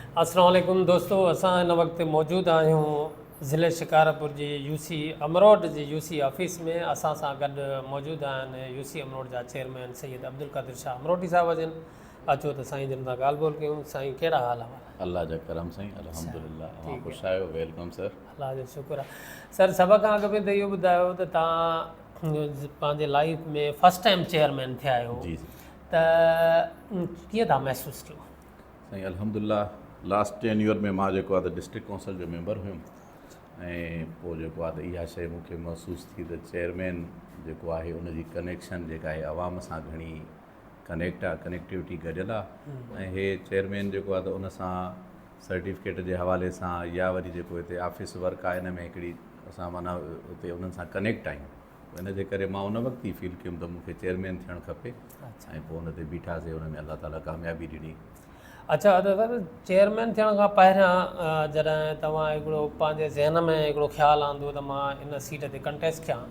अस्सलाम वालेकुम दोस्तों, असां हिन वक़्तु मौजूदु आहियूं ज़िले शिकारपुर जी यूसी अमरोड जी यूसी ऑफिस में। असां सां गॾु मौजूदु आहिनि यूसी अमरोड जा चेयरमैन सैयद अब्दुल क़ादिर शाह अमरोडी साहिब जन। अचो त साईं जन सां ॻाल्हि ॿोल कयूं। साईं कहिड़ा हाल आहे? अल्लाह जा करम साईं, अल्हम्दुलिल्लाह। तव्हां ठीकु ख़ुशि आहियो? Welcome sir. अलाह जो शुक्र आहे। सर, सभ खां अॻु में त इहो ॿुधायो त तव्हां पंहिंजे लाइफ में फस्ट टाइम चेयरमैन थिया आहियो, जी त कीअं था महसूसु कयो? साईं अल्हम्दुलिल्लाह, लास्ट 10 ईयर में मां जेको आहे त डिस्ट्रिक्ट काउंसिल जो मेंबर हुयुमि ऐं पोइ जेको आहे त इहा शइ मूंखे महसूसु थी त चेयरमैन जेको आहे उनजी कनेक्शन जेका आहे आवाम सां घणी कनेक्टिविटी गॾियल आहे। ऐं हे चेयरमैन जेको आहे त उन सां सर्टिफिकेट जे हवाले सां या वरी जेको हिते ऑफिस वर्क आहे हिन में हिकिड़ी असां माना हुते उन्हनि सां कनेक्ट आहियूं। इन जे करे मां उन वक़्तु ई फील कयुमि त मूंखे चेयरमैन थियणु खपे। ऐं पोइ उन ते बीठासीं, उन में अल्लाह ताला कामयाबी ॾिनी। अच्छा, त सर चेयरमैन थियण खां पहिरियां जॾहिं तव्हां हिकिड़ो पंहिंजे ज़हन में हिकिड़ो ख़्यालु आंदो त मां इन सीट ते कंटेस्ट कयां,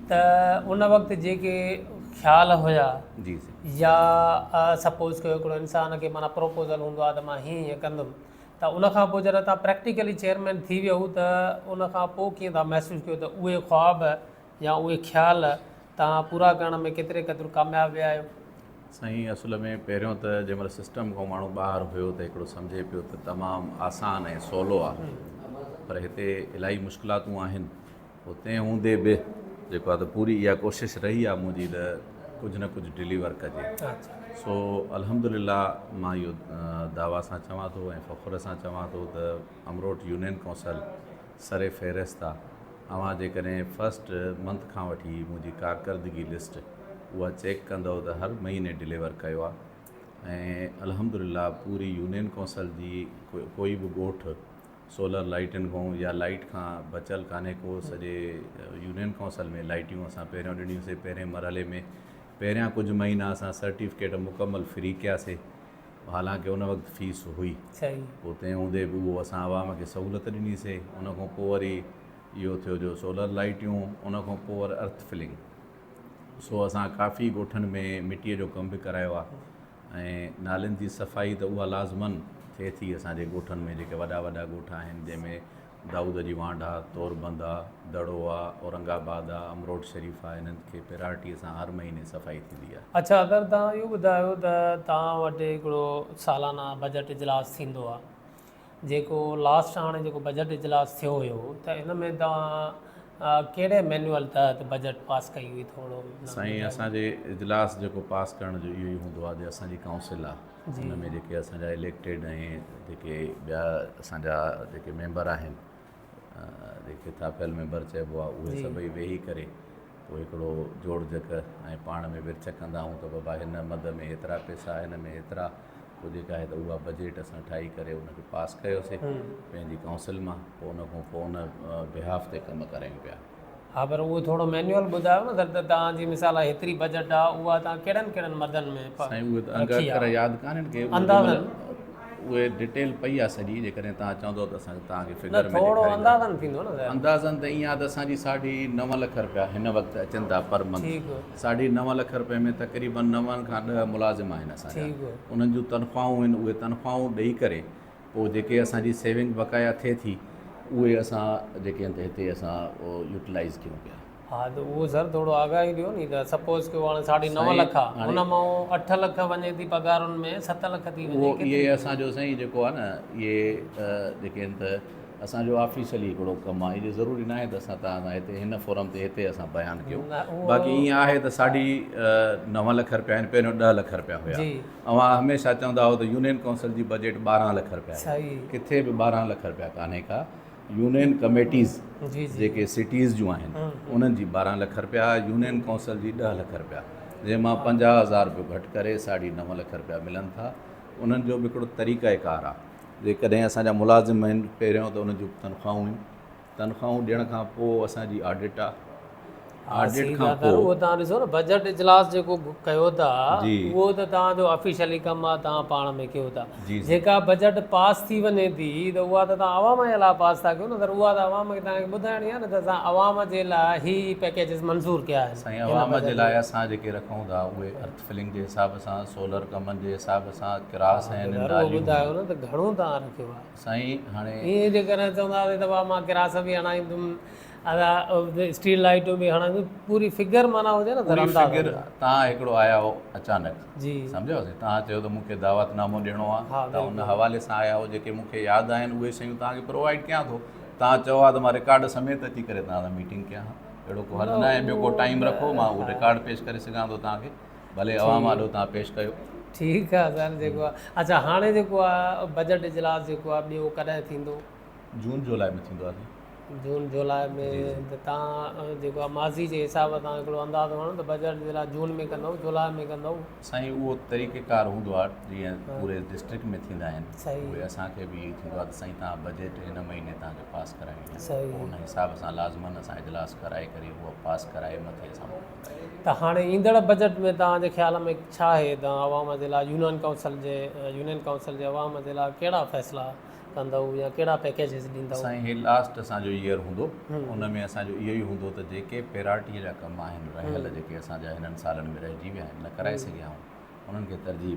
त उन वक़्तु जेके ख़्याल हुया जी या सपोज़ कयो हिकिड़ो इंसान खे माना प्रोपोज़ल हूंदो आहे त मां हीअं कंदुमि, त उनखां पोइ जॾहिं तव्हां प्रैक्टिकली चेयरमैन थी वियो त उनखां पोइ कीअं तव्हां महसूसु कयो त उहे ख़्वाब या उहे ख़्याल तव्हां पूरा करण में केतिरे क़दुरु कामयाबु विया आहियो? साईं असल में पहिरियों त जंहिंमहिल सिस्टम खां माण्हू ॿाहिरि हुयो त हिकिड़ो सम्झे पियो त तमामु आसान ऐं सवलो आहे, पर हिते इलाही मुश्किलातूं आहिनि। हुते हूंदे बि जेको आहे त पूरी इहा कोशिशि रही आहे मुंहिंजी त कुझु न कुझु डिलीवर कजे। सो अल्हम्दुलिल्लाह मां इहो दावा सां चवां थो ऐं फ़ख़ुर सां चवां थो त अमरोट यूनियन काउंसिल सरे फ़हिरिस्त आहे। अवां जेकॾहिं फस्ट मंथ खां वठी मुंहिंजी कारकर्दगी लिस्ट उहा चेक कंदव त हर महीने डिलीवर कयो आहे। ऐं अल्हम्दुलिल्लाह पूरी यूनियन काउंसिल जी कोई बि ॻोठु सोलर लाइटनि खां या लाइट खां बचियलु कान्हे को। सॼे यूनियन काउंसिल में लाइटियूं असां पहिरियों ॾिनियूंसीं। पहिरें मरहले में पहिरियां कुझु महीना असां सर्टिफिकेट मुकमल फ्री कयासीं, हालांकि उन वक़्तु फीस हुई। पोइ तंहिं हूंदे बि उहो असां आवाम खे सहूलियत ॾिनीसीं। उन खां पोइ वरी इहो थियो जो सोलर लाइटियूं, उन खां पोइ वरी अर्थ फिलिंग। सो असां काफ़ी ॻोठनि में मिटीअ जो कमु बि करायो आहे। ऐं नालनि जी सफ़ाई त उहा लाज़मन थिए थी असांजे ॻोठनि में। जेके वॾा वॾा ॻोठ आहिनि जंहिंमें दाऊद जी वांड आहे, तोरबंद आहे, दड़ो आहे, औरंगाबाद आहे, अमरोट शरीफ़ आहे, इन्हनि खे प्रायोरिटीअ सां हर महीने सफ़ाई थींदी आहे। अच्छा, अगरि तव्हां इहो ॿुधायो त तव्हां वटि हिकिड़ो सालाना बजट इजलास थींदो आहे, जेको लास्ट हाणे जेको बजट इजलास थियो हुयो, त इन में तव्हां कहिड़े मैनुअल तहत बजट पास कई हुई? थोरो साईं असांजे इजलास जेको पास करण जो इहो ई हूंदो आहे जो असांजी काउंसिल आहे, हुन में जेके असांजा इलेक्टेड ऐं जेके ॿिया असांजा जेके मेंबर आहिनि, जेके थापियल मेंबर चइबो आहे, उहे सभई वेही करे पोइ हिकिड़ो जोड़ जक ऐं पाण में विर्च कंदा आहियूं त बाबा हिन मद में एतिरा पैसा, हिन में एतिरा, पोइ जेका आहे त उहा बजट असां ठाही करे उनखे पास कयोसीं पंहिंजी काउंसिल मां। पोइ उन खां पोइ उन बिहाफ ते कमु करायूं पिया। हा, पर उहो थोरो मैनुअल ॿुधायो न सर, त तव्हांजी मिसाल हेतिरी बजट आहे, उहा तव्हां कहिड़नि कहिड़नि मदनि में साईं उहे त अंग अखर यादि कान्हनि के, उहे डिटेल पई आहे सॼी। जेकॾहिं तव्हां चवंदव त असां तव्हांखे फिगर में थोरो अंदाज़न थींदो न? अंदाज़न त ईअं आहे त असांजी 9.5 लख रुपया हिन वक़्तु अचनि था पर मंथ। 9.5 लख रुपए में तक़रीबन 9 खां 10 मुलाज़िम आहिनि असांजा। उन्हनि जूं तनख़्वाहूं आहिनि, उहे तनख़्वाहूं ॾेई करे पोइ जेके असांजी सेविंग बक़ाया थिए थी उहे असां जेके आहिनि त हिते असां यूटिलाइज़ कयूं पिया। हा, त उहो सर थोरो आगाही ॾियो नी। त सपोज़ कयो हाणे 9.5 लख आहे, हुन मां 8 लख वञे थी पघारुनि में, 7 लख थी वञे। इहे असांजो साईं जेको आहे न, इहे जेके आहिनि त असांजो ऑफिशियली हिकिड़ो कमु आहे। इहे ज़रूरी न आहे त असां तव्हां हिते हिन फोरम ते हिते असां बयानु कयूं। बाक़ी ईअं आहे त 9.5 लख रुपया आहिनि, पहिरियों 10 लख रुपया हुया। अवां हमेशह चवंदा हुओ त यूनियन काउंसिल जी बजट 12 लख रुपया आहे। किथे बि 12 लख रुपया कान्हे का। यूनियन कमेटीज़ जेके सिटीज़ जूं आहिनि उन्हनि जी 12 लख रुपया, यूनियन काउंसिल जी 10 लख रुपया, जंहिंमां 50,000 रुपयो घटि करे 9.5 लख रुपया मिलनि था। उन्हनि जो बि हिकिड़ो तरीक़ाकार आहे। जेकॾहिं असांजा मुलाज़िम आहिनि पहिरियों त उन्हनि जूं तनख़्वाहूं ॾियण खां पोइ असांजी ऑडिट आहे। ऑडिट सही खां ॻाल्हि आहे। पोइ उहो तव्हां ॾिसो न बजट इजलास जेको कयो था जी। उहो त तव्हांजो ऑफिशियली कमु आहे, तव्हां पाण में कयो था। जी जी जेका बजट पास थी वञे थी त उहा त तव्हां आवाम जे लाइ पास था कयो न, त उहा त आवाम खे तव्हांखे ॿुधाइणी आहे न त असां आवाम जे लाइ ही पैकेजिस मंज़ूर कया आहिनि। साईं अवाम जे लाइ असां जेके रखूं था उहे अर्थ फिलिंग जे हिसाब सां, सोलर कमनि जे हिसाब सां, किरास आहिनि, उहो नालियूं ॿुधायो न त घणो तव्हां रखियो आहे। साईं हाणे ईअं जेकॾहिं चवंदा हुआ त मां किरास बि हणाईंदुमि, स्ट्रीट लाइटूं बि हणाईंदुमि, पूरी फिगर माना हुजे न पूरी अंदाज़ फिगर तव्हां हिकिड़ो आया हो अचानक जी सम्झोसीं, तव्हां चयो त मूंखे दावतनामो ॾियणो आहे, हा, त उन हवाले सां आया हो। जेके मूंखे यादि आहिनि उहे शयूं तव्हांखे प्रोवाइड कयां थो। तव्हां चओ आहे त मां रिकॉर्ड समेत अची करे तव्हां सां मीटिंग कयां, अहिड़ो को हल न आहे। ॿियो को टाइम रखो, मां उहो रिकॉर्ड पेश करे सघां थो तव्हांखे, भले अवाम आॾो तव्हां पेश कयो। ठीकु आहे सर। जेको आहे अच्छा हाणे जेको आहे बजट इजलास जेको आहे ॿियो कॾहिं थींदो? जून जुलाई में थींदो आहे। जून जुलाई में त तव्हां जेको आहे माज़ी जे हिसाब सां हिकिड़ो अंदाज़ो हणो त बजट जे लाइ जून में कंदव, जुलाई में कंदव? साईं उहो तरीक़ेकार हूंदो आहे जीअं पूरे डिस्ट्रिक्ट में थींदा आहिनि, सही उहे असांखे बि थींदो आहे त साईं तव्हां बजट हिन महीने तव्हांखे पास कराइणी आहे, सही। उन हिसाब सां लाज़मन असां इजलास कराए करे उहो पास कराए मथे असां त हाणे ईंदड़ बजट में तव्हांजे ख़्याल में छा आहे? तव्हां आवाम जे लाइ यूनियन काउंसिल जे आवाम जे लाइ कहिड़ा फ़ैसिला कंदव या कहिड़ा पैकेजिस ॾींदव? साईं हे लास्ट असांजो ईयर हूंदो, उन में असांजो इहो ई हूंदो त जेके पेराटीअ जा कम आहिनि रहियल, जेके असांजा हिननि सालनि में रहिजी विया आहिनि, न कराए सघिया आहियूं, उन्हनि खे तरजीह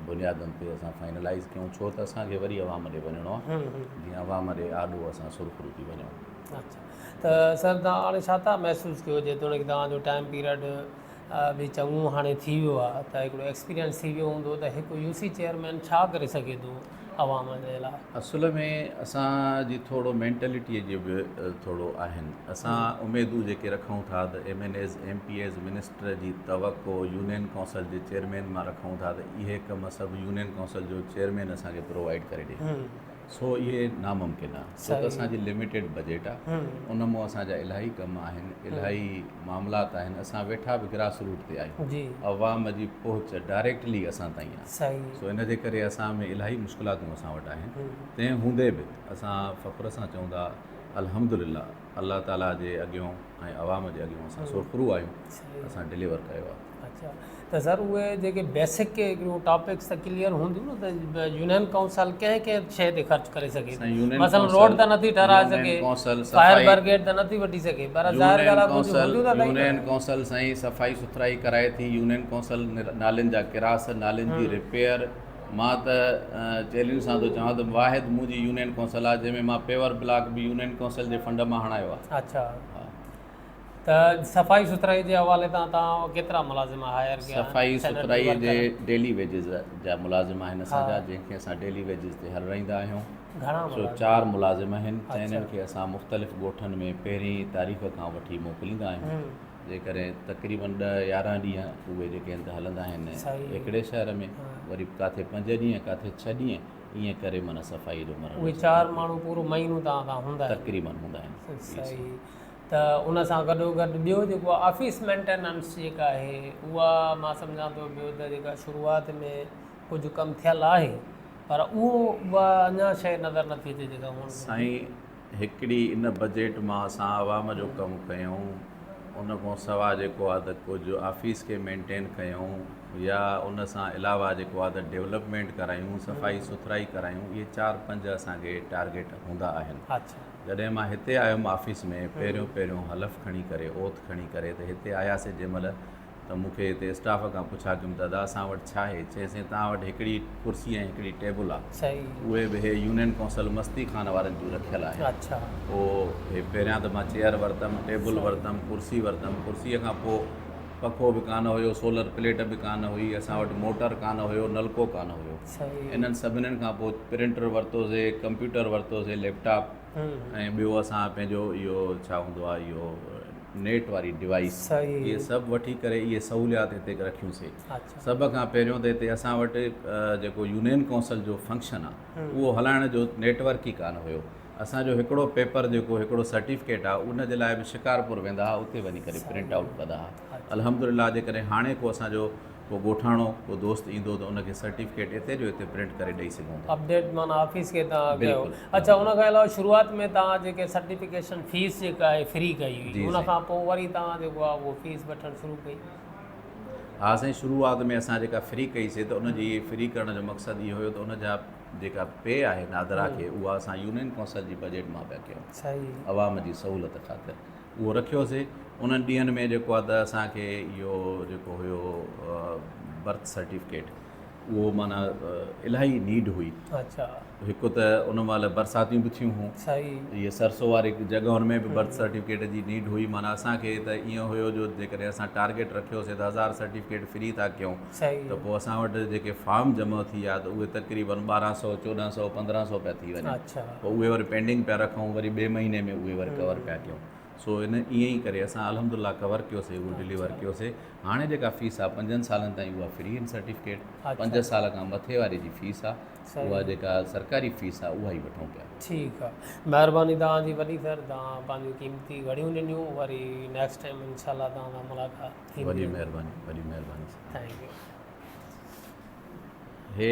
बुनियादनि ते असां फाइनलाइज़ कयूं। छो त असांखे वरी अवाम ॾे वञिणो आहे, जीअं अवाम ॾे आॾो असां सुरखुरू थी वञूं। अच्छा त सर तव्हां हाणे छा था महसूसु कयो, जेतोणीकि तव्हांजो टाइम पीरियड बि चङो हाणे थी वियो आहे, त हिकिड़ो एक्सपीरियंस थी वियो हूंदो त हिकु यूसी चेयरमैन छा करे सघे थो आवाम जे लाइ? असुल में असांजी थोरो मैंटेलिटीअ जी बि थोरो आहिनि। असां उमेदूं जेके रखूं था त MNAs MPAs मिनिस्टर जी तवक़ो यूनियन काउंसिल जे चेयरमैन मां रखूं था त इहे कम सभु यूनियन काउंसिल जो चेयरमैन असांखे प्रोवाइड करे ॾिए। सो इहे नामुमकिन आहे, छो त असांजी लिमिटेड बजट आहे, उन मां असांजा इलाही कम आहिनि, इलाही मामलात आहिनि। असां वेठा बि ग्रास रूट ते आहियूं, जी अवाम जी पहुच डायरेक्टली असां ताईं आहे। सही। सो इन जे करे असां में इलाही मुश्किलातूं असां वटि आहिनि। तंहिं हूंदे बि असां फ़ख़्र सां चऊं था अल्हम्दुलिल्लाह अल्लाह ताला जे अॻियां ऐं अवाम जे अॻियां असां सुरखुरू आहियूं, असां डिलीवर कयो आहे। अच्छा त सर उहे जेके बेसिक हिकिड़ो टॉपिक्स त क्लियर हूंदियूं न, त यूनियन काउंसिल कंहिं कंहिं शइ ते ख़र्च करे सघे थी? मसलन रोड त नथी ठहाराए सघे, फायर ब्रिगेड त नथी वठी सघे, पर ज़ाहिर ॻाल्हि आहे कुझु हूंदियूं त यूनियन काउंसिल साईं सफ़ाई सुथराई कराए थी, यूनियन काउंसिल नालियुनि जा किरास, नालियुनि जी रिपेयर। मां त चैलेंज सां थो चवां त वाहिद मुंहिंजी यूनियन काउंसिल आहे जंहिंमें मां पेवर ब्लॉक बि यूनियन काउंसिल जे फंड मां हणायो आहे। अच्छा त सफ़ाई सुथराई जे हवाले तां तव्हां केतिरा मुलाज़िम हायर कया? सफ़ाई सुथराईअ जे डेली वेजिस जा मुलाज़िम आहिनि असांजा, जंहिंखे असां डेली वेजिस ते हलाईंदा आहियूं। घणा? सो 4 मुलाज़िम आहिनि, चइनिनि खे असां मुख़्तलिफ़ ॻोठनि में पहिरीं तारीख़ खां वठी मोकिलींदा आहियूं। जेकॾहिं तक़रीबन 10-11 ॾींहं उहे जेके आहिनि त हलंदा आहिनि हिकिड़े शहर में, वरी किथे 5 ॾींहं, किथे 6 ॾींहं, ईअं करे माना सफ़ाई जो मरहलो उहे 4 माण्हू पूरो महीनो तव्हां हूंदा आहिनि तक़रीबन हूंदा आहिनि। सही। त उन सां गॾोगॾु ॿियो जेको आहे ऑफिस मेंटेनेंस जेका आहे उहा मां सम्झां थो ॿियो त जेका शुरूआति में कुझु कमु थियलु आहे, पर उहा अञा शइ नज़र नथी अचे जेका हुअणु घुरिजे। साईं हिकिड़ी इन बजट मां असां आवाम जो कमु कयूं, उन खां सवाइ जेको आहे त कुझु ऑफिस खे मेंटेन कयूं, या उन सां अलावा जेको आहे त डेवलपमेंट करायूं, सफ़ाई सुथराई करायूं, इहे 4-5 असांखे टारगेट हूंदा आहिनि। अच्छा जॾहिं मां हिते आयुमि ऑफिस में पहिरियों हलफ़ खणी करे, ओथ खणी करे, त हिते आयासीं जंहिंमहिल त मूंखे हिते स्टाफ खां पुछा कयुमि दादा असां वटि छा आहे? चइसि तव्हां वटि हिकिड़ी कुर्सी ऐं हिकिड़ी टेबल आहे। सही। उहे बि हे यूनियन काउंसिल मस्ती खान वारनि जूं रखियलु आहे। अच्छा पोइ हे पहिरियां त मां चेयर वरितमि, टेबल वरितमि, कुर्सी वरितमि। कुर्सीअ खां पोइ पखो बि कान हुयो, सोलर प्लेट बि कान हुई, असां वटि मोटर कान हुयो, नलको कान हुयो। इन्हनि सभिनीनि खां पोइ प्रिंटर वरितोसीं, कंप्यूटर वरितोसीं, लैपटॉप, ऐं ॿियो असां पंहिंजो इहो छा हूंदो आहे इहो नेट वारी डिवाइस, इहे सभु वठी करे इहे सहूलियात हिते रखियूंसीं। सभ खां पहिरियों त हिते असां वटि जेको यूनियन काउंसिल जो फंक्शन आहे उहो हलाइण जो नेटवर्क ई कान हुयो। असांजो हिकिड़ो पेपर जेको हिकिड़ो सर्टिफिकेट आहे उन जे लाइ बि शिकारपुर वेंदा हुआ, उते वञी करे प्रिंट आउट कंदा हुआ। अल्हम्दुलिल्लाह जेकॾहिं हाणे को असांजो को ॻोठाणो को दोस्त ईंदो त उनखे सर्टिफिकेट हिते जो हिते प्रिंट करे ॾेई सघूं था। अपडेट माना ऑफिस के तव्हां कयो। बिल्कुलु। अच्छा, उन खां अलावा शुरूआत में तव्हां जेके सर्टिफिकेशन फीस जेका आहे फ्री कई हुई, जी, उन खां पोइ वरी तव्हां जेको आहे उहो फीस वठणु शुरू कई? हा साईं, शुरूआत में असां जेका फ्री कईसीं त उनजी फ्री करण जो मक़सदु इहो हुयो त उनजा जेका पे आहे नादरा खे उहा असां यूनियन काउंसिल जी बजट मां पिया कयूं, सही। अवाम जी सहूलियत ख़ातिर उहो रखियोसीं। उन्हनि ॾींहंनि में जेको आहे त असांखे इहो जेको हुयो बर्थ सर्टिफिकेट उहो माना इलाही नीड हुई। अच्छा, हिकु त उन महिल बरसातियूं बि थियूं हुयूं, सही। इहे सरसों वारी जॻहुनि में बि बर्थ सर्टिफिकेट जी नीड हुई। माना असांखे त ईअं हुयो जो जेकॾहिं असां टारगेट रखियोसीं त 1000 सर्टिफिकेट फ्री था कयूं, सही। त पोइ असां वटि जेके फार्म जमा थी विया त उहे तक़रीबन 1200 1400 1500 पिया थी वञनि। अच्छा, पोइ उहे वरी पेंडिंग पिया रखूं, वरी ॿिए महीने में उहे वरी कवर पिया कयूं। सो इन ईअं ई करे असां अल्हम्दुलिल्लाह कवर कयोसीं, उहो डिलीवर कयोसीं। हाणे जेका फीस आहे 5 सालनि ताईं उहा फ्री आहिनि सर्टिफिकेट। 5 साल खां मथे वारी जी फीस आहे उहा जेका सरकारी फीस आहे उहा ई वठूं पिया। ठीकु आहे, महिरबानी तव्हांजी वॾी सर, तव्हां पंहिंजूं क़ीमती घणियूं ॾिनियूं। वरी नेक्स्ट टाइम इंशाल्लाह तव्हां सां मुलाक़ात थींदी। वॾी महिरबानी, वॾी महिरबानी। Thank U. हे